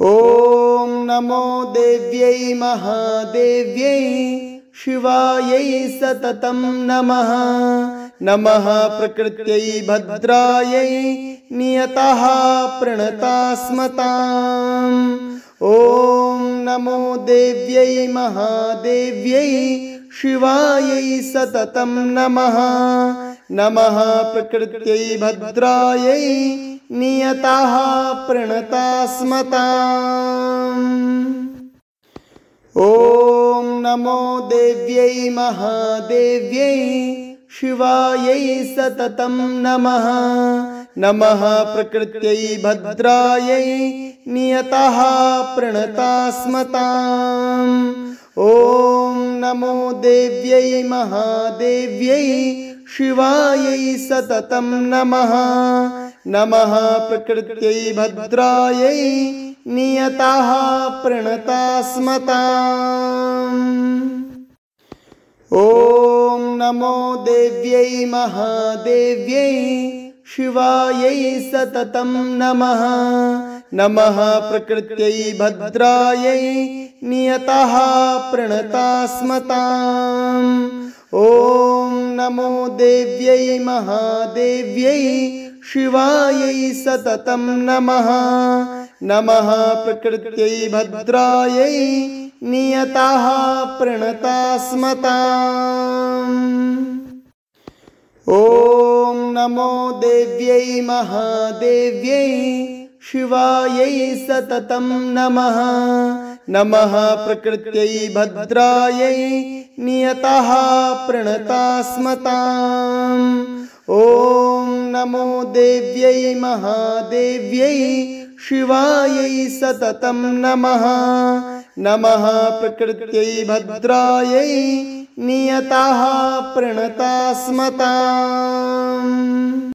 ॐ नमो देव्यै महादेव्यै शिवायै सततं नमः। नमः प्रकृत्यै भद्रायै नियतः प्रणतास्मताम्। ॐ नमो देव्यै महादेव्यै शिवायै सततं नमः। नमः प्रकृत्यै भद्रायै नियतः प्रणतास्मताम्। ॐ नमो देव्यै महादेव्यै शिवायै सततं नमः। नमः प्रकृत्यै भद्रायै नियतः प्रणतास्मताम्। ॐ नमो देव्यै महादेव्यै शिवायै सततं नमः। नमः प्रकृत्यै भद्रायै नियतः प्रणतास्मताम्। ॐ नमो देव्यै महादेव्यै शिवायै सततं नमः। नमः प्रकृत्यै भद्रायै नियतः प्रणतास्मताम्। ॐ नमो देव्यै महादेव्यै शिवायै सततं नमः। नमः प्रकृत्यै भद्रायै नियतः प्रणतास्मताम्। ॐ नमो देव्यै महादेव्यै शिवायै सततं नमः। नमः प्रकृत्यै भद्रायै नियतः प्रणतास्मताम्। ॐ नमो देव्यै महादेव्यै शिवायै सततं नमः। नमः प्रकृत्यै भद्रायै नियतः प्रणतास्मताम्।